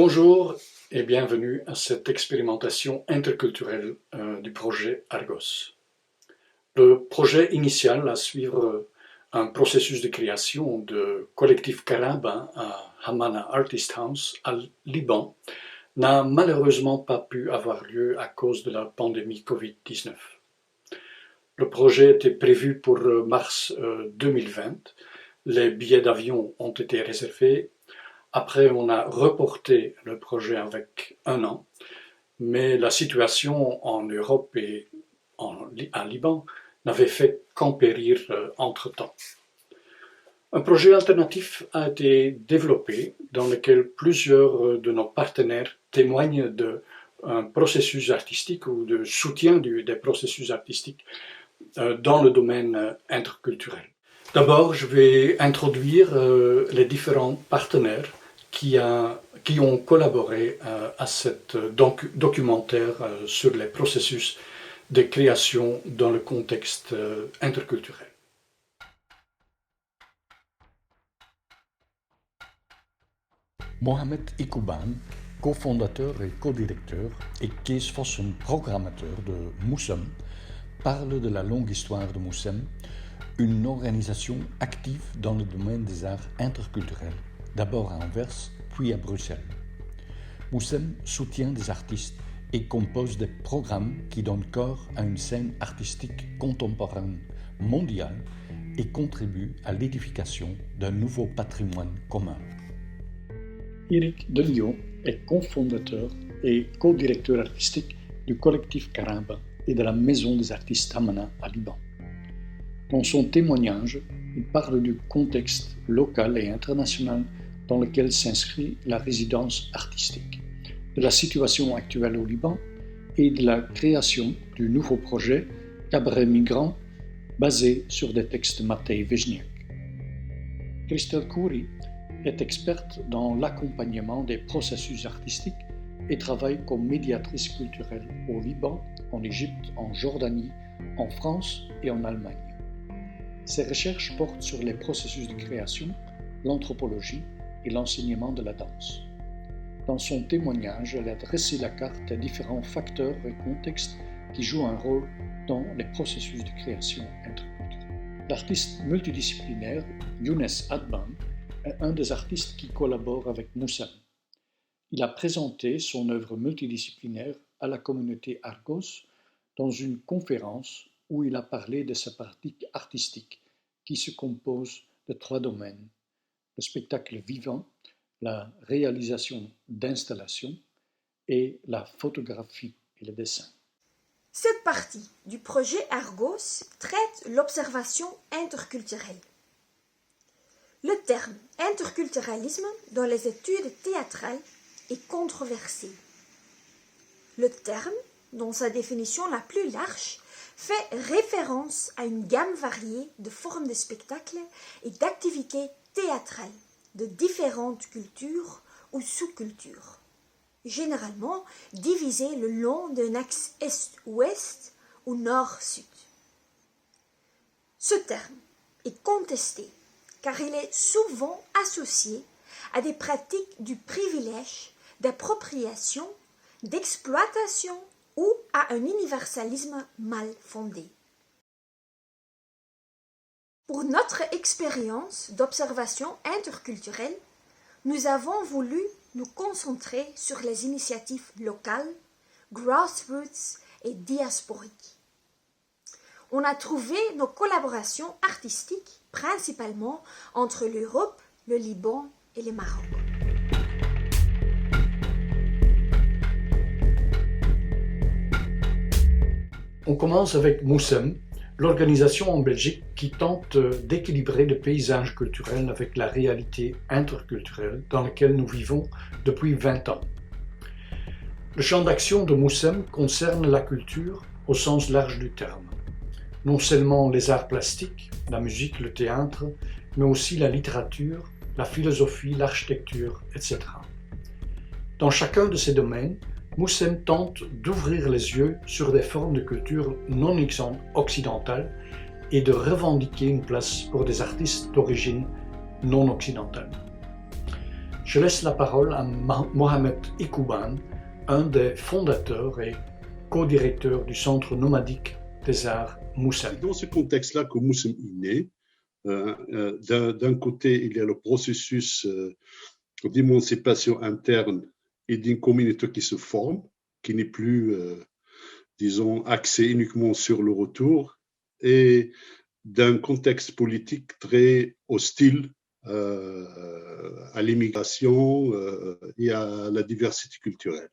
Bonjour et bienvenue à cette expérimentation interculturelle du projet Argos. Le projet initial à suivre un processus de création de collectif carabin à Hamana Artist House, à Liban, n'a malheureusement pas pu avoir lieu à cause de la pandémie Covid-19. Le projet était prévu pour mars 2020. Les billets d'avion ont été réservés. Après, on a reporté le projet avec un an, mais la situation en Europe et en Liban n'avait fait qu'empérir entre-temps. Un projet alternatif a été développé dans lequel plusieurs de nos partenaires témoignent d'un processus artistique ou de soutien des processus artistiques dans le domaine interculturel. D'abord, je vais introduire les différents partenaires qui ont collaboré à cet documentaire sur les processus de création dans le contexte interculturel. Mohamed Ikouban, cofondateur et co-directeur, et Kees Vossen, programmateur de Moussem, parle de la longue histoire de Moussem, une organisation active dans le domaine des arts interculturels, d'abord à Anvers, puis à Bruxelles. Moussem soutient des artistes et compose des programmes qui donnent corps à une scène artistique contemporaine mondiale et contribuent à l'édification d'un nouveau patrimoine commun. Eric Delio est cofondateur et co-directeur artistique du collectif Caraba et de la Maison des artistes Hamana à Liban. Dans son témoignage, il parle du contexte local et international dans lequel s'inscrit la résidence artistique, de la situation actuelle au Liban et de la création du nouveau projet Cabaret Migrant basé sur des textes de Matej Vezniak. Christelle Khoury est experte dans l'accompagnement des processus artistiques et travaille comme médiatrice culturelle au Liban, en Égypte, en Jordanie, en France et en Allemagne. Ses recherches portent sur les processus de création, l'anthropologie et l'enseignement de la danse. Dans son témoignage, elle a dressé la carte des différents facteurs et contextes qui jouent un rôle dans les processus de création interculturelle. L'artiste multidisciplinaire Younes Adban est un des artistes qui collabore avec Moussem. Il a présenté son œuvre multidisciplinaire à la communauté Argos dans une conférence où il a parlé de sa pratique artistique qui se compose de 3 domaines: le spectacle vivant, la réalisation d'installations et la photographie et le dessin. Cette partie du projet Argos traite l'observation interculturelle. Le terme interculturalisme dans les études théâtrales est controversé. Le terme, dans sa définition la plus large, fait référence à une gamme variée de formes de spectacles et d'activités théâtrales de différentes cultures ou sous-cultures, généralement divisées le long d'un axe est-ouest ou nord-sud. Ce terme est contesté car il est souvent associé à des pratiques du privilège, d'appropriation, d'exploitation ou à un universalisme mal fondé. Pour notre expérience d'observation interculturelle, nous avons voulu nous concentrer sur les initiatives locales, grassroots et diasporiques. On a trouvé nos collaborations artistiques principalement entre l'Europe, le Liban et le Maroc. On commence avec Moussem, l'organisation en Belgique qui tente d'équilibrer le paysage culturel avec la réalité interculturelle dans laquelle nous vivons depuis 20 ans. Le champ d'action de Moussem concerne la culture au sens large du terme. Non seulement les arts plastiques, la musique, le théâtre, mais aussi la littérature, la philosophie, l'architecture, etc. Dans chacun de ces domaines, Moussem tente d'ouvrir les yeux sur des formes de culture non occidentales et de revendiquer une place pour des artistes d'origine non occidentale. Je laisse la parole à Mohamed Ikouban, un des fondateurs et co-directeur du Centre nomadique des arts Moussem. C'est dans ce contexte-là que Moussem est né. D'un côté, il y a le processus d'émancipation interne et d'une communauté qui se forme, qui n'est plus, disons, axée uniquement sur le retour, et d'un contexte politique très hostile à l'immigration et à la diversité culturelle.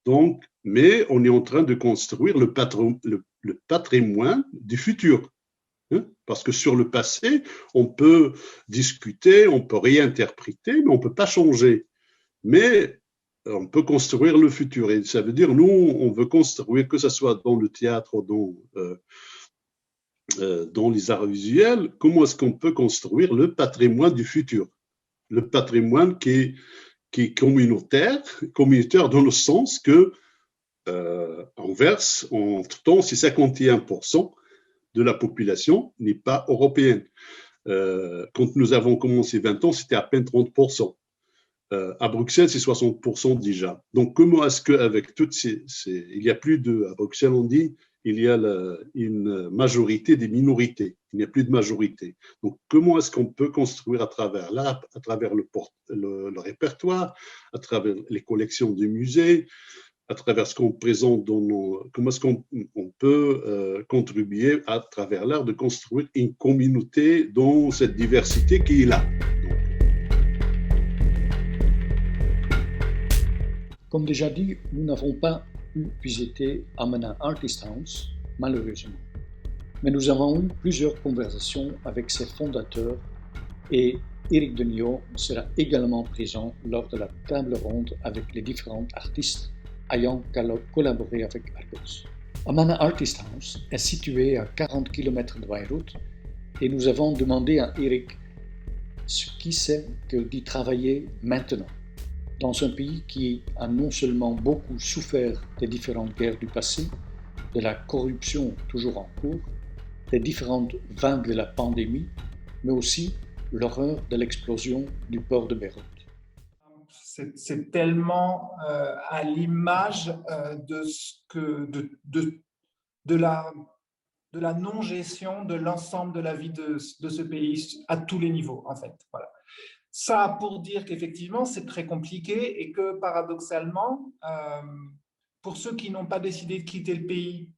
Donc, mais on est en train de construire le patrimoine du futur. Parce que sur le passé, on peut discuter, on peut réinterpréter, mais on ne peut pas changer. Mais on peut construire le futur. Et ça veut dire, nous, on veut construire, que ce soit dans le théâtre ou dans les arts visuels, comment est-ce qu'on peut construire le patrimoine du futur? Le patrimoine qui est communautaire dans le sens que Anvers, entre-temps, c'est 51% de la population n'est pas européenne. Quand nous avons commencé 20 ans, c'était à peine 30%. À Bruxelles, c'est 60% déjà. Donc, comment est-ce qu'avec toutes il y a plus de... À Bruxelles, on dit, il y a une majorité des minorités. Il n'y a plus de majorité. Donc, comment est-ce qu'on peut construire à travers l'art, à travers le répertoire, à travers les collections du musée, à travers ce qu'on présente dans comment est-ce qu'on peut contribuer à travers l'art de construire une communauté dans cette diversité qui est là. Comme déjà dit, nous n'avons pas pu visiter Amana Artist House, malheureusement. Mais nous avons eu plusieurs conversations avec ses fondateurs et Eric Deniot sera également présent lors de la table ronde avec les différents artistes ayant collaboré avec Argos. Amana Artist House est situé à 40 km de Beyrouth et nous avons demandé à Eric ce qui c'est que d'y travailler maintenant, dans un pays qui a non seulement beaucoup souffert des différentes guerres du passé, de la corruption toujours en cours, des différentes vagues de la pandémie, mais aussi l'horreur de l'explosion du port de Beyrouth. C'est tellement à l'image de la non-gestion de l'ensemble de la vie de ce pays à tous les niveaux, en fait. Voilà. Ça pour dire qu'effectivement, c'est très compliqué et que paradoxalement, pour ceux qui n'ont pas décidé de quitter le pays,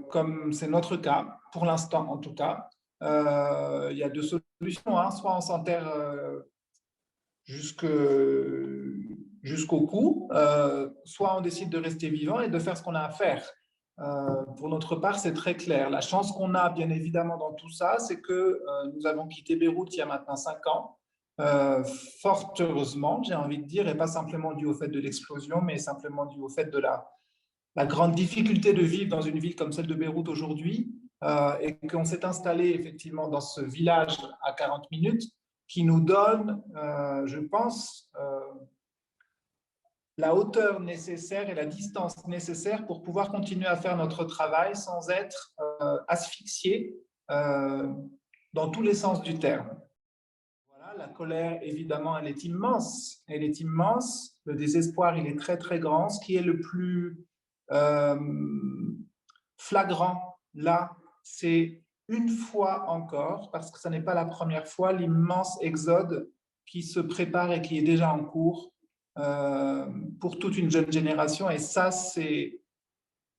comme c'est notre cas, pour l'instant en tout cas, il y a deux solutions. Hein. Soit on s'enterre jusqu'au cou, soit on décide de rester vivant et de faire ce qu'on a à faire. Pour notre part, c'est très clair. La chance qu'on a, bien évidemment, dans tout ça, c'est que nous avons quitté Beyrouth il y a maintenant 5 ans. Fort heureusement, j'ai envie de dire, et pas simplement dû au fait de l'explosion, mais simplement dû au fait de la grande difficulté de vivre dans une ville comme celle de Beyrouth aujourd'hui, et qu'on s'est installé effectivement dans ce village à 40 minutes qui nous donne, je pense, la hauteur nécessaire et la distance nécessaire pour pouvoir continuer à faire notre travail sans être asphyxié dans tous les sens du terme. Voilà, la colère, évidemment, elle est immense. Elle est immense. Le désespoir, il est très, très grand. Ce qui est le plus flagrant, là, c'est une fois encore, parce que ce n'est pas la première fois, l'immense exode qui se prépare et qui est déjà en cours pour toute une jeune génération. Et ça, c'est,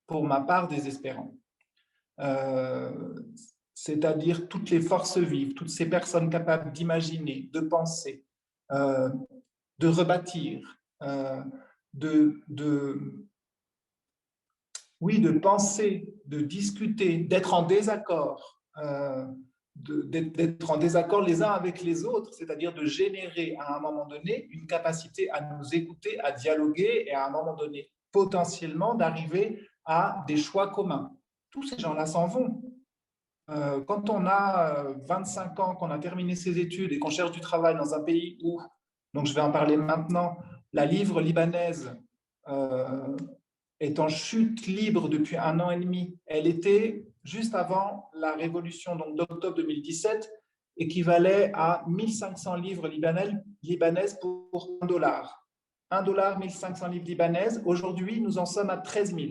pour ma part, désespérant. C'est-à-dire toutes les forces vives, toutes ces personnes capables d'imaginer, de penser, de rebâtir, de penser, de discuter, d'être en désaccord, d'être en désaccord les uns avec les autres, c'est-à-dire de générer à un moment donné une capacité à nous écouter, à dialoguer et à un moment donné potentiellement d'arriver à des choix communs. Tous ces gens-là s'en vont. Quand on a 25 ans, qu'on a terminé ses études et qu'on cherche du travail dans un pays où, donc je vais en parler maintenant, la livre libanaise est en chute libre depuis 1 an et demi. Elle était juste avant la révolution d'octobre 2017 équivalait à 1500 livres libanaises pour $1. $1, 1500 livres libanaises. Aujourd'hui, nous en sommes à 13 000.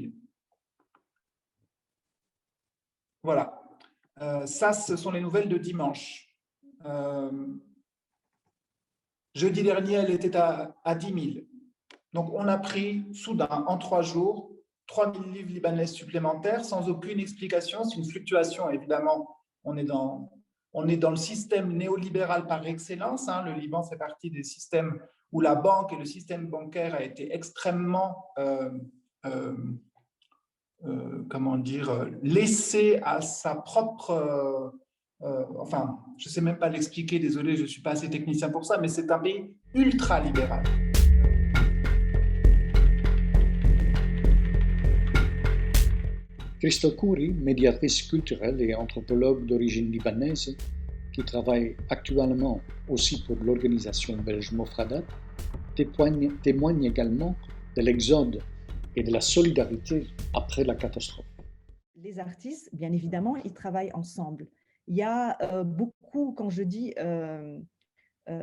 Voilà. Ça, ce sont les nouvelles de dimanche. Jeudi dernier, elle était à 10 000. Donc, on a pris soudain, en 3 jours, 3 000 livres libanaises supplémentaires sans aucune explication. C'est une fluctuation, évidemment. On est dans le système néolibéral par excellence. Le Liban fait partie des systèmes où la banque et le système bancaire a été extrêmement laissé à sa propre… enfin, je ne sais même pas l'expliquer, désolé, je ne suis pas assez technicien pour ça, mais c'est un pays ultra-libéral. Christel Khoury, médiatrice culturelle et anthropologue d'origine libanaise, qui travaille actuellement aussi pour l'organisation belge Mofradat, témoigne également de l'exode et de la solidarité après la catastrophe. Les artistes, bien évidemment, ils travaillent ensemble. Il y a beaucoup, quand je dis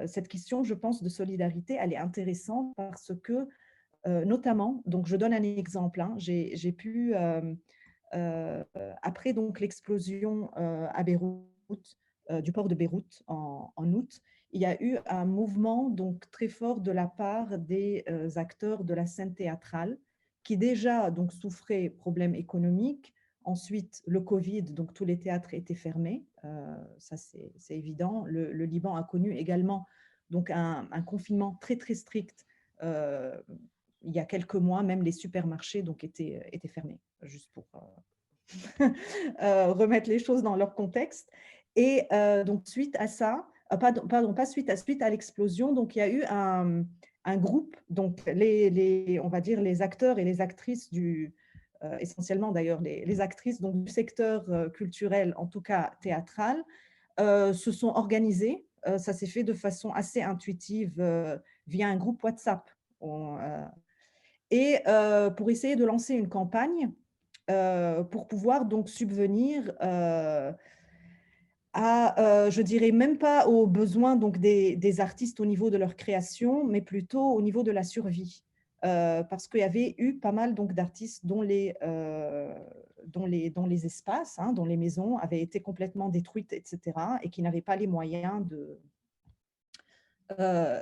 cette question, je pense, de solidarité, elle est intéressante parce que, notamment, donc je donne un exemple, j'ai pu, après donc l'explosion à Beyrouth, du port de Beyrouth en août, il y a eu un mouvement donc très fort de la part des acteurs de la scène théâtrale qui déjà donc souffraient problèmes économiques. Ensuite, le Covid, donc tous les théâtres étaient fermés, ça c'est évident. Le Liban a connu également donc un confinement très très strict. Il y a quelques mois, même les supermarchés donc étaient fermés, juste pour remettre les choses dans leur contexte. Et donc suite à ça, suite à l'explosion, donc il y a eu un groupe, donc on va dire les acteurs et les actrices essentiellement d'ailleurs les actrices donc, du secteur culturel, en tout cas théâtral, se sont organisées. Ça s'est fait de façon assez intuitive via un groupe WhatsApp. Et pour essayer de lancer une campagne pour pouvoir donc subvenir à, je dirais même pas aux besoins donc, des artistes au niveau de leur création, mais plutôt au niveau de la survie. Parce qu'il y avait eu pas mal d'artistes dont les espaces, dont les maisons avaient été complètement détruites, etc., et qui n'avaient pas les moyens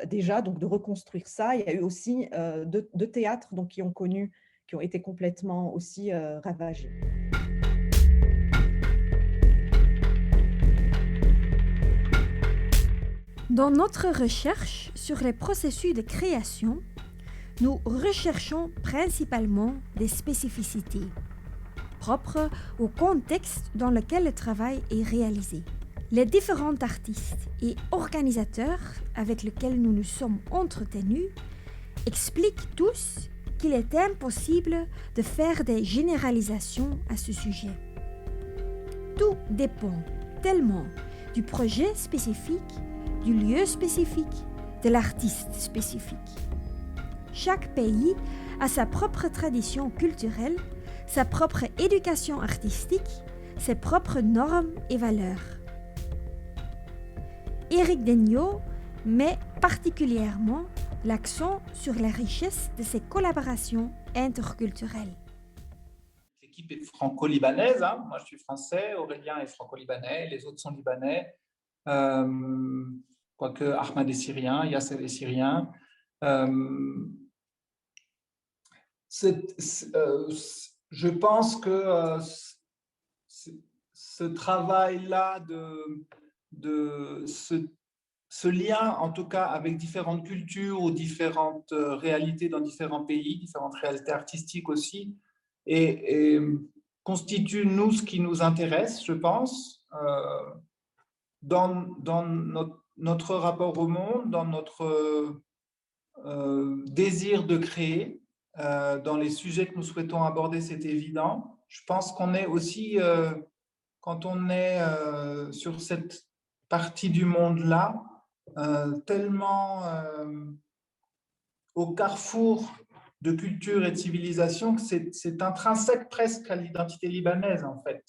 déjà donc, de reconstruire ça. Il y a eu aussi deux théâtres donc, qui ont été complètement aussi ravagés. Dans notre recherche sur les processus de création, nous recherchons principalement des spécificités propres au contexte dans lequel le travail est réalisé. Les différents artistes et organisateurs avec lesquels nous nous sommes entretenus expliquent tous qu'il est impossible de faire des généralisations à ce sujet. Tout dépend tellement du projet spécifique, du lieu spécifique, de l'artiste spécifique. Chaque pays a sa propre tradition culturelle, sa propre éducation artistique, ses propres normes et valeurs. Éric Degnaud met particulièrement l'accent sur la richesse de ces collaborations interculturelles. L'équipe est franco-libanaise, moi je suis français, Aurélien est franco-libanais, les autres sont libanais, quoique Ahmad est syrien, Yasser est syrien. Je pense que ce travail-là ce lien, en tout cas, avec différentes cultures ou différentes réalités dans différents pays, différentes réalités artistiques aussi, et constitue, nous, ce qui nous intéresse, je pense, dans notre rapport au monde, dans notre désir de créer, dans les sujets que nous souhaitons aborder, c'est évident. Je pense qu'on est aussi, quand on est sur cette partie du monde-là, tellement au carrefour de culture et de civilisation que c'est intrinsèque presque à l'identité libanaise, en fait.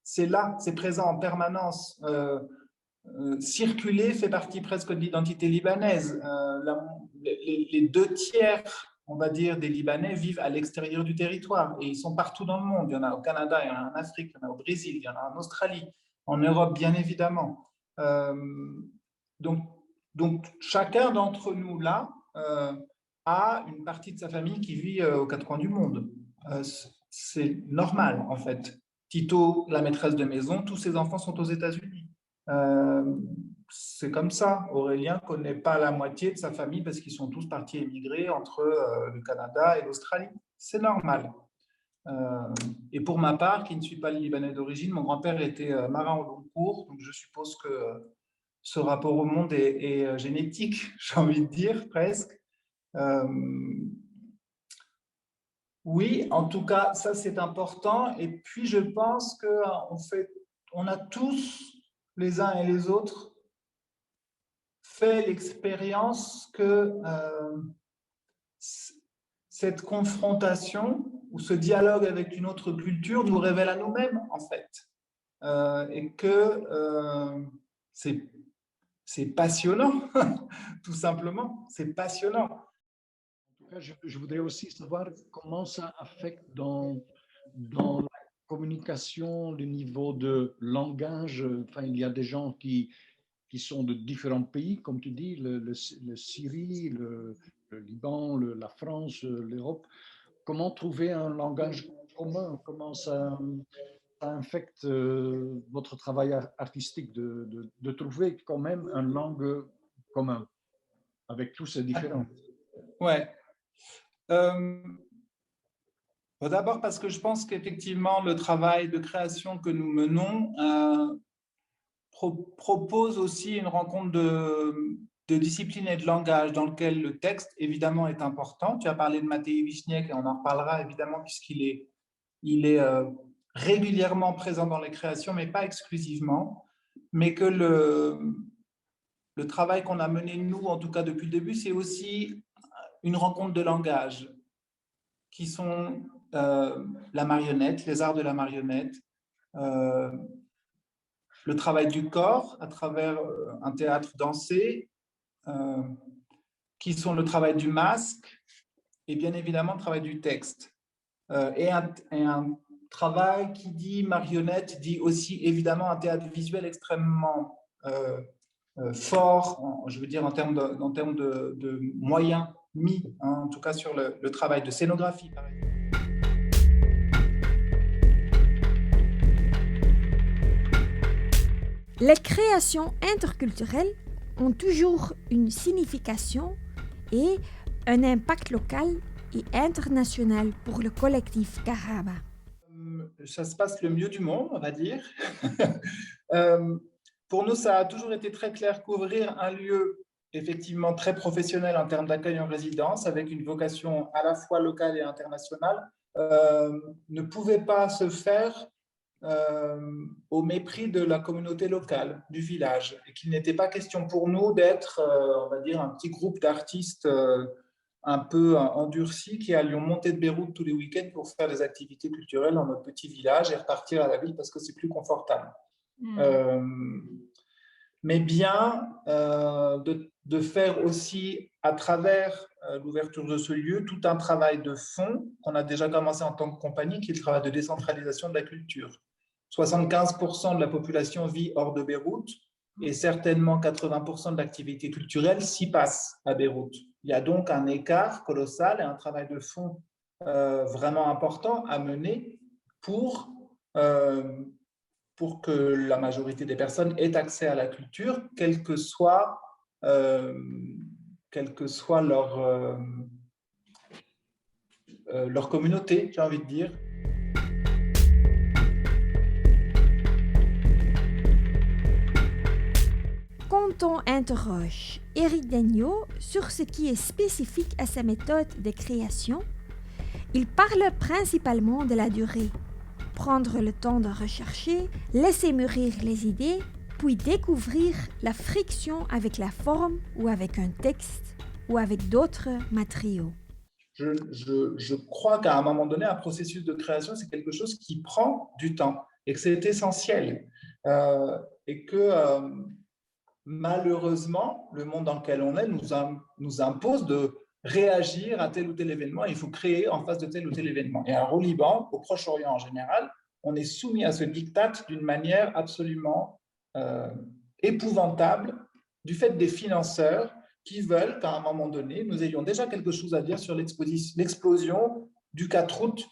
C'est là, c'est présent en permanence. circuler fait partie presque de l'identité libanaise. Les 2/3, on va dire, des Libanais vivent à l'extérieur du territoire et ils sont partout dans le monde. Il y en a au Canada, il y en a en Afrique, il y en a au Brésil, il y en a en Australie, en Europe, bien évidemment. Donc, chacun d'entre nous, là, a une partie de sa famille qui vit aux quatre coins du monde. C'est normal, en fait. Tito, la maîtresse de maison, tous ses enfants sont aux États-Unis. C'est comme ça. Aurélien ne connaît pas la moitié de sa famille parce qu'ils sont tous partis émigrer entre le Canada et l'Australie. C'est normal. Et pour ma part, qui ne suis pas libanais d'origine, mon grand-père était marin au long cours, donc je suppose que ce rapport au monde est génétique, j'ai envie de dire, presque. Oui, en tout cas, ça c'est important. Et puis je pense qu'on a tous, les uns et les autres, fait l'expérience que cette confrontation ou ce dialogue avec une autre culture nous révèle à nous-mêmes, en fait. Et que c'est passionnant, tout simplement. C'est passionnant. Je voudrais aussi savoir comment ça affecte dans la communication, le niveau de langage. Enfin, il y a des gens qui sont de différents pays, comme tu dis, le Syrie, le Liban, la France, l'Europe. Comment trouver un langage commun? Comment ça affecte votre travail artistique de trouver quand même une langue commune avec tous ces différents? Ouais. D'abord parce que je pense qu'effectivement, le travail de création que nous menons propose aussi une rencontre de discipline et de langage dans lequel le texte, évidemment, est important. Tu as parlé de Matei Wiśniewski et on en reparlera, évidemment, puisqu'il est régulièrement présent dans les créations, mais pas exclusivement. Mais que le travail qu'on a mené, nous, en tout cas depuis le début, c'est aussi une rencontre de langage, qui sont la marionnette, les arts de la marionnette, le travail du corps à travers un théâtre dansé, qui sont le travail du masque et bien évidemment le travail du texte. Et un travail qui dit marionnette dit aussi évidemment un théâtre visuel extrêmement fort, je veux dire en termes de moyens mis, hein, en tout cas sur le travail de scénographie, par exemple. Les créations interculturelles ont toujours une signification et un impact local et international pour le collectif Karaba. Ça se passe le mieux du monde, on va dire. Pour nous, ça a toujours été très clair qu'ouvrir un lieu effectivement très professionnel en termes d'accueil en résidence, avec une vocation à la fois locale et internationale, ne pouvait pas se faire au mépris de la communauté locale, du village, et qu'il n'était pas question pour nous d'être, on va dire, un petit groupe d'artistes un peu endurcis qui allions monter de Beyrouth tous les week-ends pour faire des activités culturelles dans notre petit village et repartir à la ville parce que c'est plus confortable. Mais bien de faire aussi, à travers l'ouverture de ce lieu, tout un travail de fond qu'on a déjà commencé en tant que compagnie, qui est le travail de décentralisation de la culture. 75% de la population vit hors de Beyrouth et certainement 80% de l'activité culturelle s'y passe à Beyrouth. Il y a donc un écart colossal et un travail de fond vraiment important à mener pour que la majorité des personnes aient accès à la culture, quelle que soit leur communauté, j'ai envie de dire. Quand on interroge Éric Degnaud sur ce qui est spécifique à sa méthode de création, il parle principalement de la durée. Prendre le temps de rechercher, laisser mûrir les idées, puis découvrir la friction avec la forme ou avec un texte ou avec d'autres matériaux. Je crois qu'à un moment donné, un processus de création, c'est quelque chose qui prend du temps et que c'est essentiel. Et que malheureusement, le monde dans lequel on est nous impose de réagir à tel ou tel événement. Il faut créer en face de tel ou tel événement. Et alors, au Liban, au Proche-Orient en général, on est soumis à ce diktat d'une manière absolument épouvantable du fait des financeurs qui veulent qu'à un moment donné, nous ayons déjà quelque chose à dire sur l'explosion du 4 août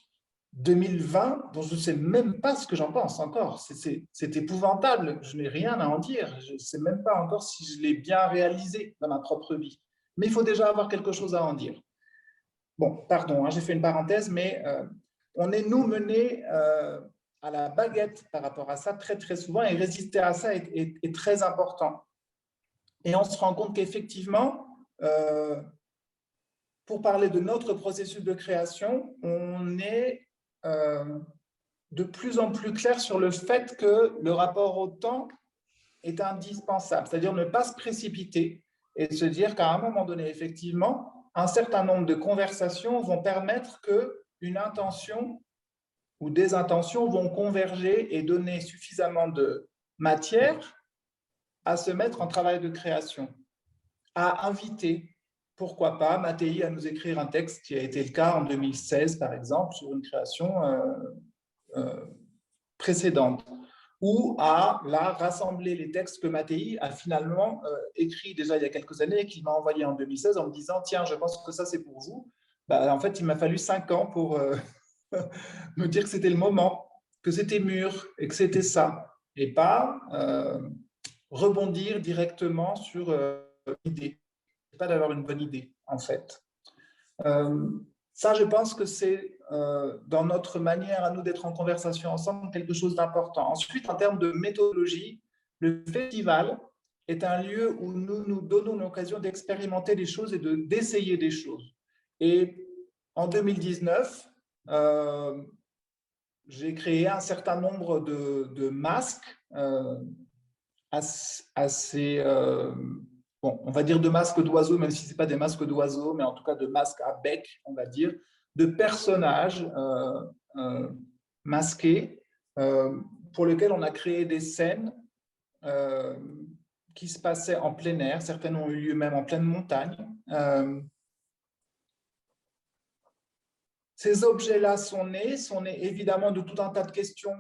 2020, dont je ne sais même pas ce que j'en pense encore. C'est épouvantable, je n'ai rien à en dire. Je ne sais même pas encore si je l'ai bien réalisé dans ma propre vie. Mais il faut déjà avoir quelque chose à en dire. Bon, pardon, hein, j'ai fait une parenthèse, mais on est, nous, menés à la baguette par rapport à ça très, très souvent, et résister à ça est très important. Et on se rend compte qu'effectivement, pour parler de notre processus de création, on est de plus en plus clair sur le fait que le rapport au temps est indispensable, c'est-à-dire ne pas se précipiter et se dire qu'à un moment donné, effectivement, un certain nombre de conversations vont permettre qu'une intention ou des intentions vont converger et donner suffisamment de matière à se mettre en travail de création, à inviter, pourquoi pas, Mattei à nous écrire un texte qui a été le cas en 2016, par exemple, sur une création précédente, ou à rassembler les textes que Mattei a finalement écrits déjà il y a quelques années et qu'il m'a envoyé en 2016 en me disant « Tiens, je pense que ça, c'est pour vous ». En fait, il m'a fallu 5 ans pour me dire que c'était le moment, que c'était mûr et que c'était ça, et pas rebondir directement sur l'idée, pas d'avoir une bonne idée, en fait. Ça, je pense que c'est dans notre manière à nous d'être en conversation ensemble quelque chose d'important. Ensuite, en termes de méthodologie, le festival est un lieu où nous nous donnons l'occasion d'expérimenter des choses et d'essayer des choses. Et en 2019, j'ai créé un certain nombre de masques assez bon, on va dire de masques d'oiseaux, même si ce n'est pas des masques d'oiseaux, mais en tout cas de masques à bec, on va dire, de personnages masqués pour lesquels on a créé des scènes qui se passaient en plein air. Certaines ont eu lieu même en pleine montagne. Ces objets-là sont nés évidemment de tout un tas de questions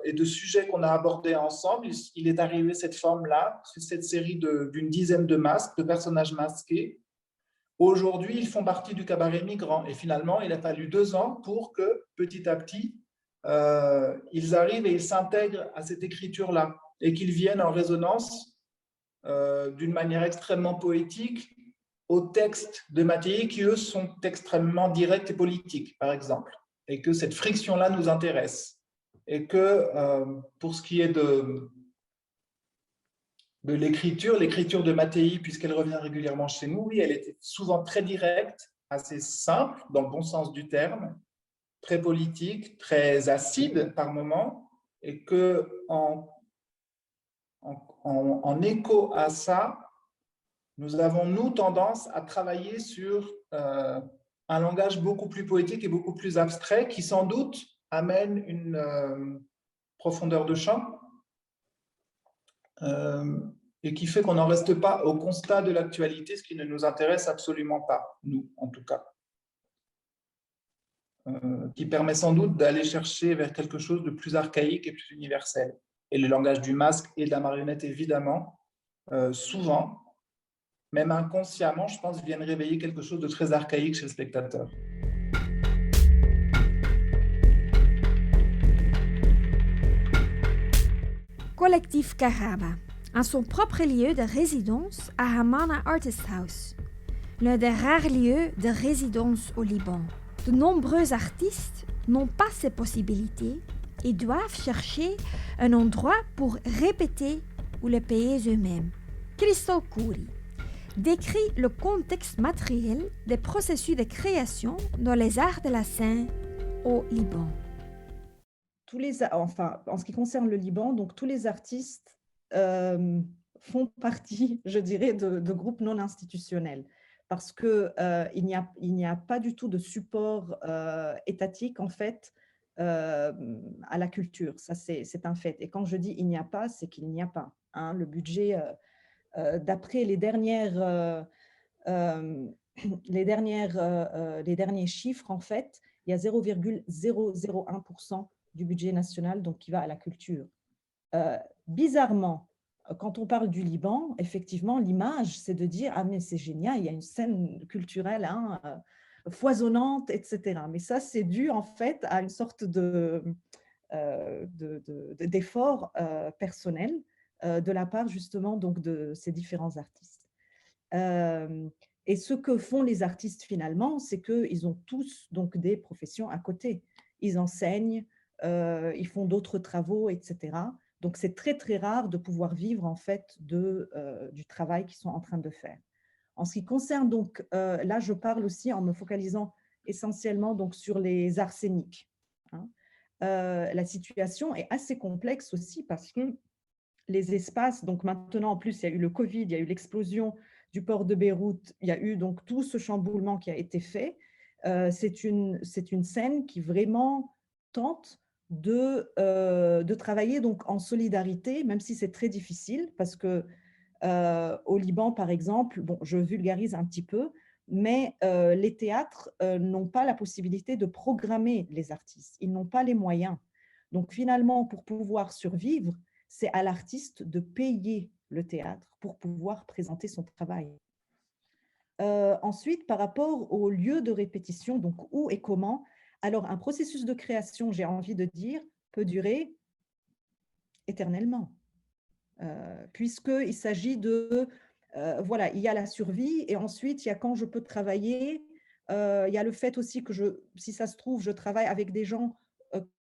et de sujets qu'on a abordés ensemble. Il est arrivé cette forme-là, cette série d'une dizaine de masques, de personnages masqués. Aujourd'hui, ils font partie du cabaret migrant. Et finalement, il a fallu 2 ans pour que, petit à petit, ils arrivent et ils s'intègrent à cette écriture-là et qu'ils viennent en résonance d'une manière extrêmement poétique aux textes de Mattei qui, eux, sont extrêmement directs et politiques, par exemple, et que cette friction-là nous intéresse. Et que pour ce qui est de l'écriture de Mattei, puisqu'elle revient régulièrement chez nous, oui, elle était souvent très directe, assez simple, dans le bon sens du terme, très politique, très acide par moments, et que en écho à ça, nous avons, nous, tendance à travailler sur un langage beaucoup plus poétique et beaucoup plus abstrait qui, sans doute, amène une profondeur de champ et qui fait qu'on n'en reste pas au constat de l'actualité, ce qui ne nous intéresse absolument pas, nous, en tout cas. Qui permet sans doute d'aller chercher vers quelque chose de plus archaïque et plus universel. Et le langage du masque et de la marionnette, évidemment, souvent, même inconsciemment, je pense, viennent réveiller quelque chose de très archaïque chez le spectateur. Collectif Karaba a son propre lieu de résidence à Hamana Artist House, l'un des rares lieux de résidence au Liban. De nombreux artistes n'ont pas ces possibilités et doivent chercher un endroit pour répéter ou le payer eux-mêmes. Crystal Khoury décrit le contexte matériel des processus de création dans les arts de la scène au Liban. Enfin, en ce qui concerne le Liban, donc tous les artistes font partie, je dirais, de groupes non institutionnels, parce qu'il n'y a pas du tout de support étatique, en fait, à la culture. Ça, c'est un fait. Et quand je dis « il n'y a pas », c'est qu'il n'y a pas. Hein. Le budget D'après les derniers chiffres, en fait, il y a 0,001% du budget national donc, qui va à la culture. Bizarrement, quand on parle du Liban, effectivement, l'image, c'est de dire « Ah, mais c'est génial, il y a une scène culturelle foisonnante, etc. » Mais ça, c'est dû en fait à une sorte d'effort personnel de la part justement donc, de ces différents artistes. Et ce que font les artistes finalement, c'est qu'ils ont tous donc, des professions à côté. Ils enseignent, ils font d'autres travaux, etc. Donc, c'est très, très rare de pouvoir vivre en fait du travail qu'ils sont en train de faire. En ce qui concerne donc, là, je parle aussi en me focalisant essentiellement donc, sur les arts scéniques. Hein. La situation est assez complexe aussi parce que les espaces, donc maintenant en plus il y a eu le Covid, il y a eu l'explosion du port de Beyrouth, il y a eu donc tout ce chamboulement qui a été fait. C'est une scène qui vraiment tente de travailler donc en solidarité, même si c'est très difficile parce que au Liban par exemple, bon, je vulgarise un petit peu, mais les théâtres n'ont pas la possibilité de programmer les artistes, ils n'ont pas les moyens. Donc finalement, pour pouvoir survivre, c'est à l'artiste de payer le théâtre pour pouvoir présenter son travail. Ensuite, par rapport au lieu de répétition, donc où et comment, alors un processus de création, j'ai envie de dire, peut durer éternellement, puisqu'il s'agit de, voilà, il y a la survie et ensuite, il y a quand je peux travailler, il y a le fait aussi que si ça se trouve, je travaille avec des gens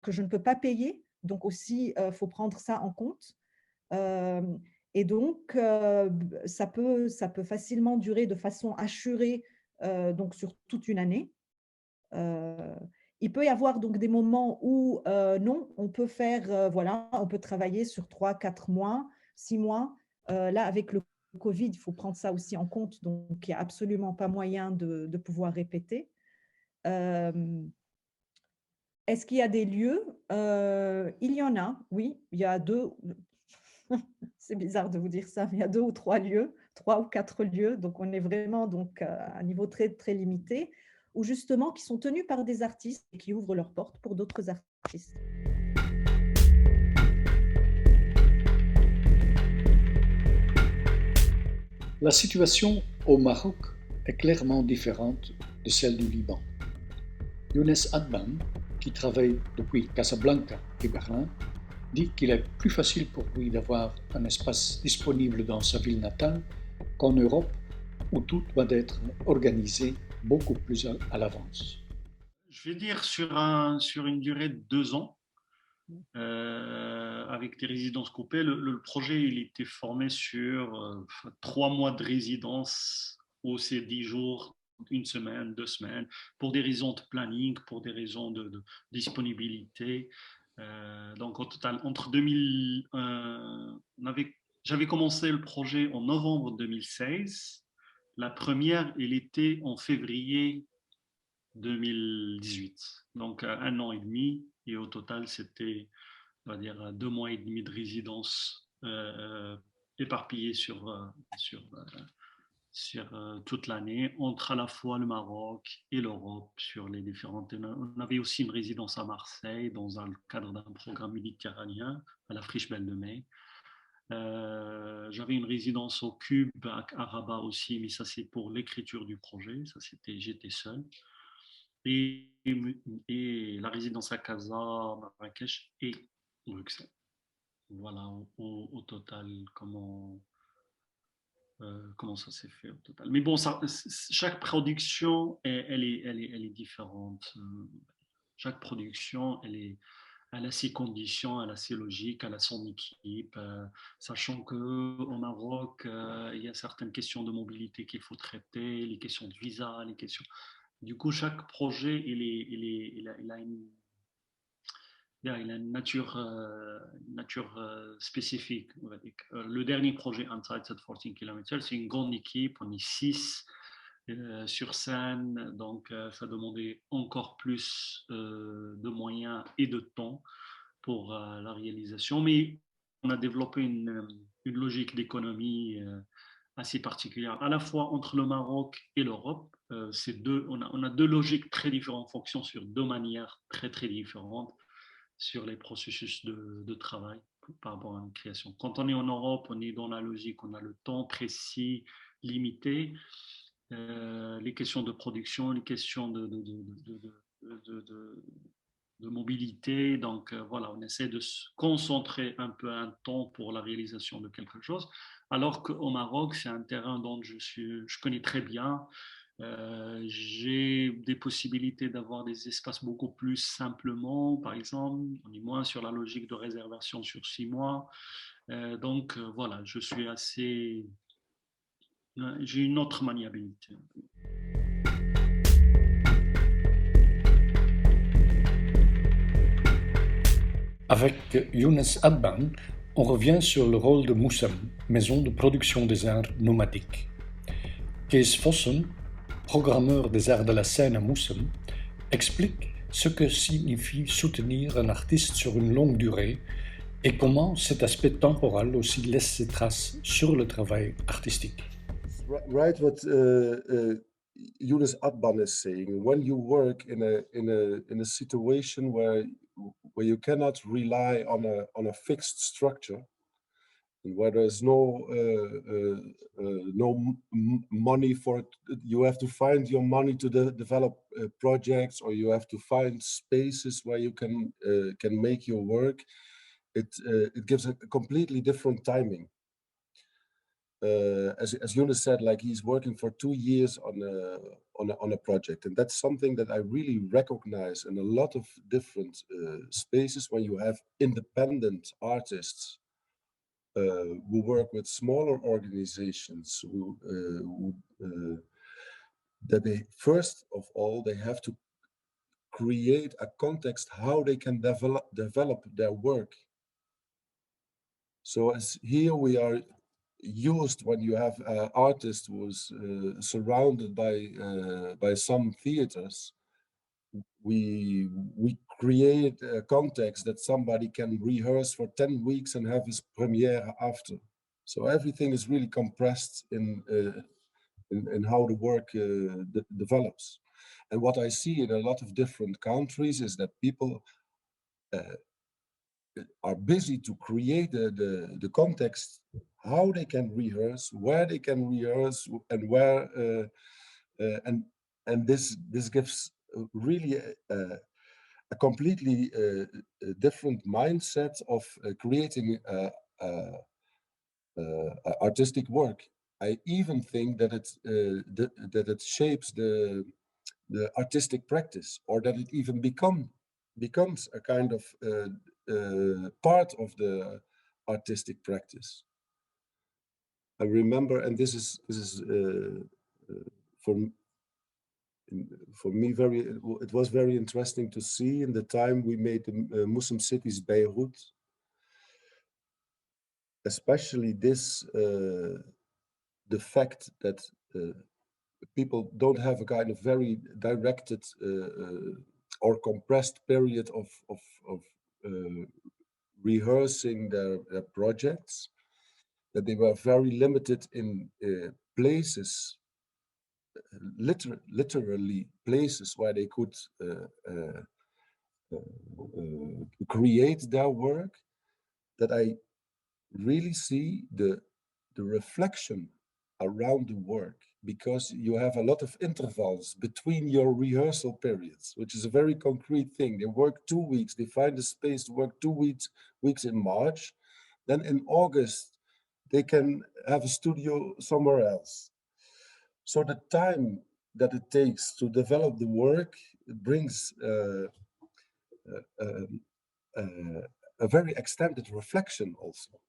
que je ne peux pas payer, donc aussi, il faut prendre ça en compte. Et donc, ça peut facilement durer de façon assurée donc sur toute une année. Il peut y avoir donc des moments où non, on peut faire, voilà, on peut travailler sur 3, 4 mois, 6 mois. Là, avec le Covid, il faut prendre ça aussi en compte, donc il n'y a absolument pas moyen de pouvoir répéter. Est-ce qu'il y a des lieux? Il y en a, oui. Il y a 2, c'est bizarre de vous dire ça, mais il y a 2 ou 3 lieux, 3 ou 4 lieux. Donc, on est vraiment donc, à un niveau très, très limité, ou justement qui sont tenus par des artistes et qui ouvrent leurs portes pour d'autres artistes. La situation au Maroc est clairement différente de celle du Liban. Younes Adban, qui travaille depuis Casablanca et Berlin, dit qu'il est plus facile pour lui d'avoir un espace disponible dans sa ville natale qu'en Europe, où tout doit être organisé beaucoup plus à l'avance. Je vais dire sur une durée de 2 ans, avec des résidences coupées. Le projet il était formé sur 3 mois de résidence, où c'est 10 jours, 1 semaine, 2 semaines, pour des raisons de planning, pour des raisons de disponibilité. Donc au total, entre 2000, j'avais commencé le projet en novembre 2016. La première, elle était en février 2018. Donc 1 an et demi. Et au total, c'était, on va dire, 2 mois et demi de résidence éparpillée sur toute l'année, entre à la fois le Maroc et l'Europe, sur les différentes. On avait aussi une résidence à Marseille dans le cadre d'un programme méditerranéen à la Friche Belle de Mai. J'avais une résidence au Cube à Rabat aussi, mais ça c'est pour l'écriture du projet, ça j'étais seul. Et la résidence à Casa, Marrakech et Bruxelles. Voilà au total comment ça s'est fait au total. Mais bon, chaque production, elle est différente. Chaque production, elle a ses conditions, elle a ses logiques, elle a son équipe, sachant qu'au Maroc, il y a certaines questions de mobilité qu'il faut traiter, les questions de visa, les questions. Du coup, chaque projet, il a une nature spécifique. Le dernier projet, Untitled 14 km, c'est une grande équipe, on est 6 sur scène, donc ça demandait encore plus de moyens et de temps pour la réalisation. Mais a développé une logique d'économie assez particulière, à la fois entre le Maroc et l'Europe. On a deux logiques très différentes, fonctionnent sur deux manières très très différentes sur les processus de travail par rapport à une création. Quand on est en Europe, on est dans la logique, on a le temps précis, limité, les questions de production, les questions de mobilité. Donc voilà, on essaie de se concentrer un peu un temps pour la réalisation de quelque chose, alors qu'au Maroc, c'est un terrain dont je connais très bien. J'ai des possibilités d'avoir des espaces beaucoup plus simplement, par exemple, on est moins sur la logique de réservation sur 6 mois. Donc voilà, j'ai une autre maniabilité. Avec Younes Adban, on revient sur le rôle de Moussem, maison de production des arts nomadiques. Kees Vossen, programmeur des arts de la scène à Moussem, explique ce que signifie soutenir un artiste sur une longue durée et comment cet aspect temporel aussi laisse ses traces sur le travail artistique. Right, what Younes Adban is saying, when you work in a situation where you cannot rely on a fixed structure, and where there's no money for it, you have to find your money to develop projects, or you have to find spaces where you can make your work. It gives a completely different timing. As Younes said, like he's working for 2 years on a project, and that's something that I really recognize in a lot of different spaces when you have independent artists who work with smaller organizations that they first of all they have to create a context how they can develop their work. So as here we are used when you have an artist who's surrounded by some theaters, we create a context that somebody can rehearse for 10 weeks and have his premiere after. So everything is really compressed in how the work develops. And what I see in a lot of different countries is that people are busy to create the context, how they can rehearse, where they can rehearse, and where and this gives really a completely different mindset of creating artistic work. I even think that it shapes the artistic practice, or that it even becomes a kind of part of the artistic practice. I remember, and this is for me it was very interesting to see in the time we made the Muslim cities Beirut, especially this the fact that people don't have a kind of very directed or compressed period of rehearsing their projects, that they were very limited in places, literally places where they could create their work, that I really see the reflection around the work, because you have a lot of intervals between your rehearsal periods, which is a very concrete thing. They work 2 weeks, they find a space to work 2 weeks in March, then in August they can have a studio somewhere else. So the time that it takes to develop the work, it brings a very extended reflection also,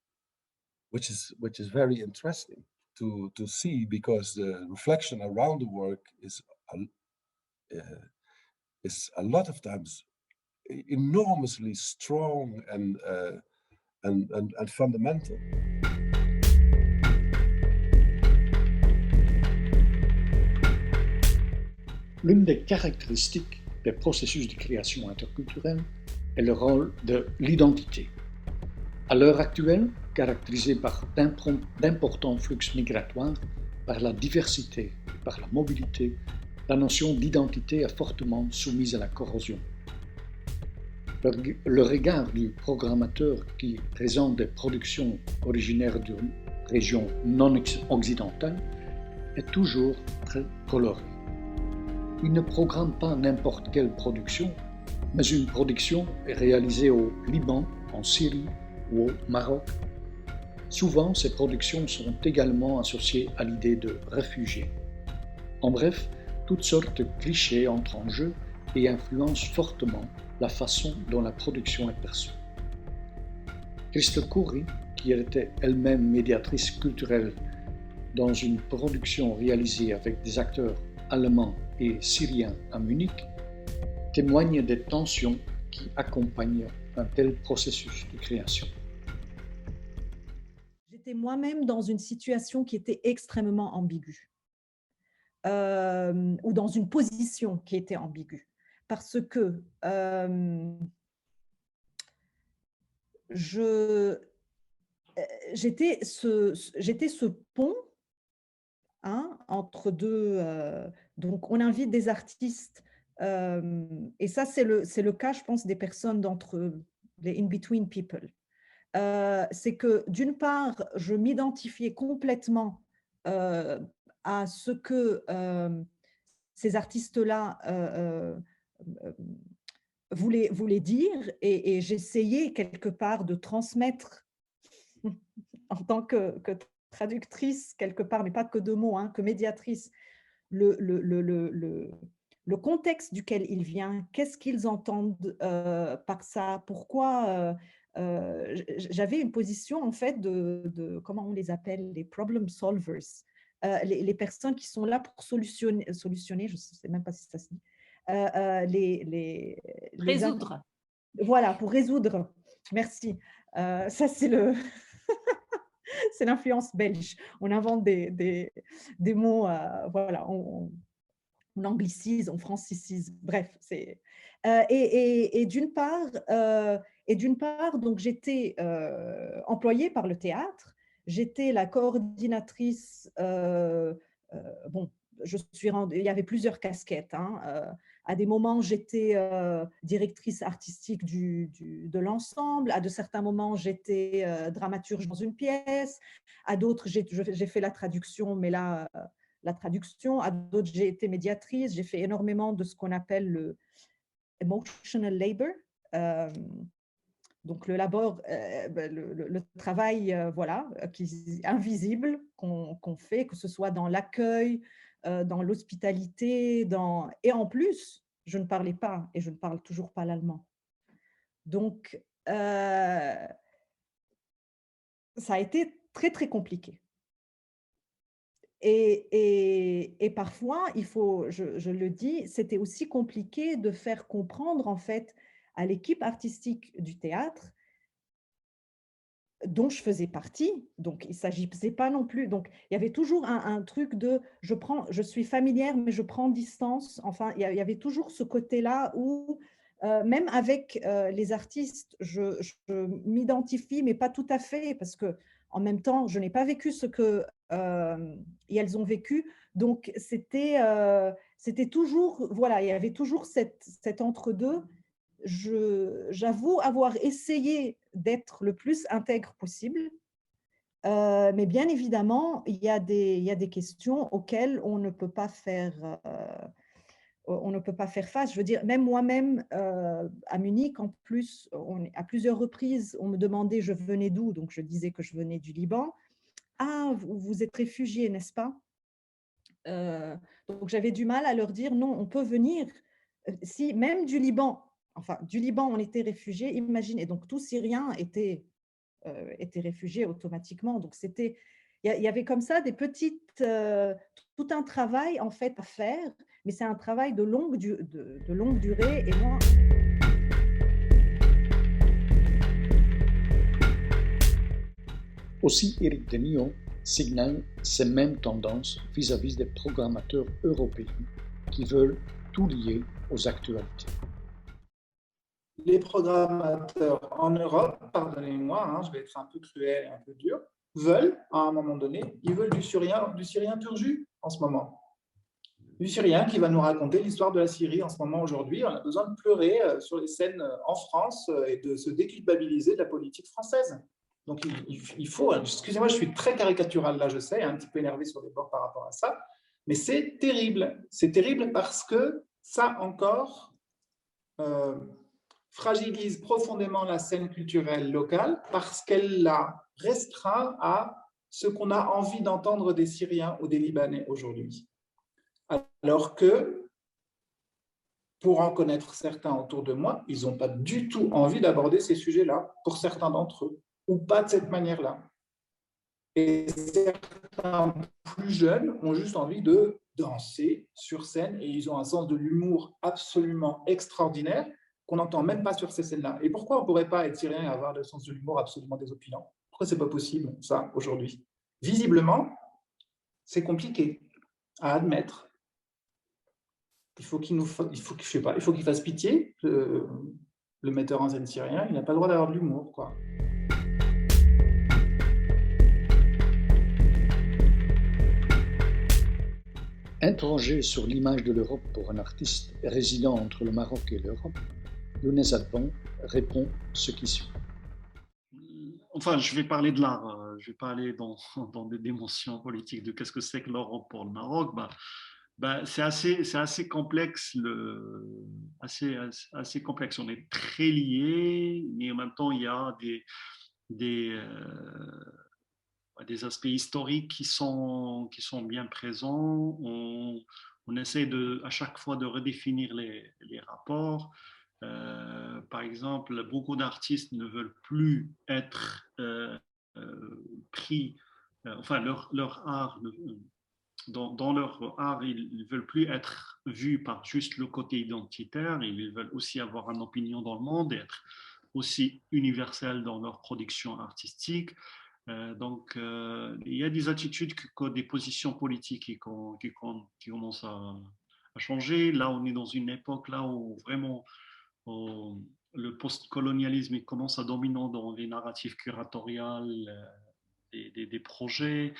which is very interesting to see, because the reflection around the work is a lot of times enormously strong and fundamental. L'une des caractéristiques des processus de création interculturelle est le rôle de l'identité. À l'heure actuelle, caractérisée par d'importants flux migratoires, par la diversité et par la mobilité, la notion d'identité est fortement soumise à la corrosion. Le regard du programmateur qui présente des productions originaires d'une région non occidentale est toujours très coloré. Il ne programme pas n'importe quelle production, mais une production réalisée au Liban, en Syrie ou au Maroc. Souvent, ces productions sont également associées à l'idée de réfugiés. En bref, toutes sortes de clichés entrent en jeu et influencent fortement la façon dont la production est perçue. Christe Coury, qui était elle-même médiatrice culturelle dans une production réalisée avec des acteurs allemands et syriens à Munich, témoigne des tensions qui accompagnent un tel processus de création. J'étais moi-même dans une situation qui était extrêmement ambiguë, ou dans une position qui était ambiguë, parce que j'étais ce pont entre deux. Donc, on invite des artistes, et ça, c'est le cas, je pense, des personnes d'entre les in-between people. C'est que, d'une part, je m'identifiais complètement à ce que ces artistes-là voulaient dire, et j'essayais quelque part de transmettre en tant que traductrice quelque part, mais pas que de mots, que médiatrice, le contexte duquel il vient, qu'est-ce qu'ils entendent par ça, pourquoi. J'avais une position en fait de comment on les appelle, les problem solvers, les personnes qui sont là pour solutionner, je ne sais même pas si ça se dit, résoudre. Voilà, pour résoudre. Merci. Ça, c'est c'est l'influence belge. On invente des mots, voilà, on anglicise, on francicise. Bref, c'est et d'une part, donc j'étais employée par le théâtre. J'étais la coordinatrice. Bon, il y avait plusieurs casquettes. À des moments, j'étais directrice artistique de l'ensemble. À de certains moments, j'étais dramaturge dans une pièce. À d'autres, j'ai fait la traduction, mais là, la traduction. À d'autres, j'ai été médiatrice. J'ai fait énormément de ce qu'on appelle le emotional labor. Donc, le travail voilà, invisible qu'on fait, que ce soit dans l'accueil, dans l'hospitalité, et en plus, je ne parlais pas et je ne parle toujours pas l'allemand. Donc, ça a été très, très compliqué. Et parfois, je le dis, c'était aussi compliqué de faire comprendre en fait à l'équipe artistique du théâtre dont je faisais partie. Donc, il ne s'agissait pas non plus. Donc, il y avait toujours un truc de je suis familière, mais je prends distance. Enfin, il y avait toujours ce côté-là où, même avec les artistes, je m'identifie, mais pas tout à fait, parce que en même temps, je n'ai pas vécu ce que elles ont vécu. Donc, c'était toujours, voilà, il y avait toujours cet entre-deux. J'avoue avoir essayé d'être le plus intègre possible, mais bien évidemment, il y a des questions auxquelles on ne peut pas faire face. Je veux dire, même moi-même, à Munich, en plus, à plusieurs reprises, on me demandait je venais d'où, donc je disais que je venais du Liban. Ah, vous êtes réfugié, n'est-ce pas? Donc j'avais du mal à leur dire non, on peut venir, si même du Liban. Enfin, du Liban, on était réfugiés, imaginez. Donc, tout Syrien était réfugié automatiquement. Donc, il y avait comme ça des petites, tout un travail en fait à faire, mais c'est un travail de longue durée. Et moi, aussi, Éric Denillon signale ces mêmes tendances vis-à-vis des programmateurs européens qui veulent tout lier aux actualités. les programmateurs en Europe, pardonnez-moi, hein, je vais être un peu cruel et un peu dur, veulent, à un moment donné, ils veulent du Syrien pur jus en ce moment. Du Syrien qui va nous raconter l'histoire de la Syrie en ce moment aujourd'hui. On a besoin de pleurer sur les scènes en France et de se déculpabiliser de la politique française. Donc il faut, excusez-moi, je suis très caricatural là, je sais, un petit peu énervé sur les bords par rapport à ça, mais c'est terrible. C'est terrible parce que ça encore fragilise profondément la scène culturelle locale parce qu'elle la restreint à ce qu'on a envie d'entendre des Syriens ou des Libanais aujourd'hui. Alors que, pour en connaître certains autour de moi, ils n'ont pas du tout envie d'aborder ces sujets-là, pour certains d'entre eux, ou pas de cette manière-là. Et certains plus jeunes ont juste envie de danser sur scène et ils ont un sens de l'humour absolument extraordinaire qu'on n'entend même pas sur ces scènes-là. Et pourquoi on ne pourrait pas être syrien et avoir le sens de l'humour absolument désopilant? Pourquoi ce n'est pas possible, ça, aujourd'hui? Visiblement, c'est compliqué à admettre. Il faut qu'il fasse pitié, le metteur en scène syrien, il n'a pas le droit d'avoir de l'humour, quoi. Interrogé sur l'image de l'Europe pour un artiste résidant entre le Maroc et l'Europe, Younes Adban répond ce qui suit. Enfin, je vais parler de l'art, je vais pas aller dans des dimensions politiques de qu'est-ce que c'est que l'Europe pour le Maroc. C'est assez complexe, assez complexe. On est très liés, mais en même temps, il y a des aspects historiques qui sont bien présents. On essaie à chaque fois de redéfinir les rapports. Par exemple, beaucoup d'artistes ne veulent plus être pris, enfin leur art, dans leur art, ils ne veulent plus être vus par juste le côté identitaire, ils veulent aussi avoir une opinion dans le monde et être aussi universels dans leur production artistique. Donc, il y a des attitudes, des positions politiques qui commencent à changer. Là, on est dans une époque là où vraiment le post-colonialisme commence à dominer dans les narratifs curatoriales des projets.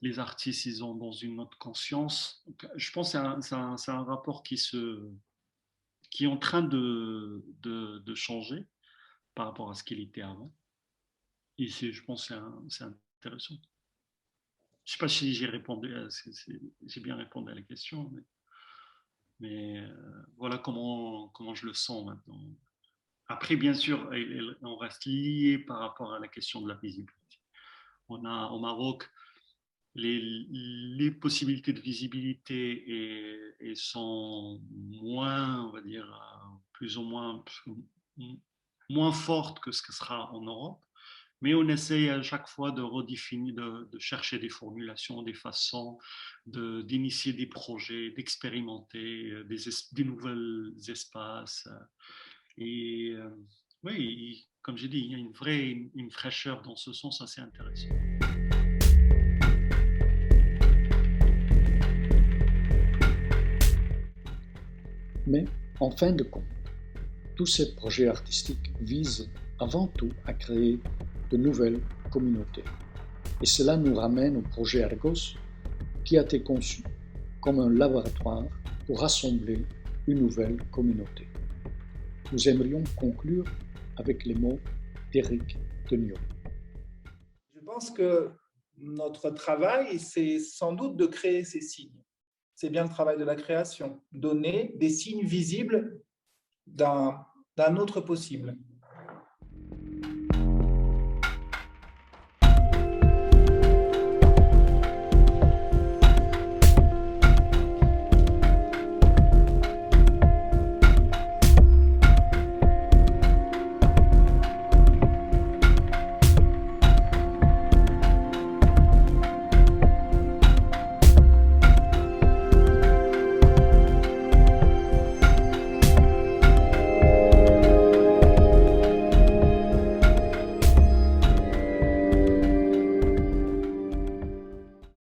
Les artistes, ils ont dans une autre conscience. Donc, je pense que c'est un rapport qui est en train de changer par rapport à ce qu'il était avant. Et je pense que c'est intéressant. Je ne sais pas si j'ai bien répondu à la question, mais voilà comment je le sens maintenant. Après, bien sûr, on reste lié par rapport à la question de la visibilité. On a au Maroc les possibilités de visibilité et sont moins, on va dire, plus ou moins fortes que ce que sera en Europe. Mais on essaye à chaque fois de redéfinir, de chercher des formulations, des façons d'initier des projets, d'expérimenter des nouveaux espaces. Et oui, comme j'ai dit, il y a une fraîcheur dans ce sens assez intéressant. Mais en fin de compte, tous ces projets artistiques visent avant tout à créer de nouvelles communautés. Et cela nous ramène au projet Argos, qui a été conçu comme un laboratoire pour rassembler une nouvelle communauté. Nous aimerions conclure avec les mots d'Éric Deniau. Je pense que notre travail, c'est sans doute de créer ces signes. C'est bien le travail de la création, donner des signes visibles d'un autre possible.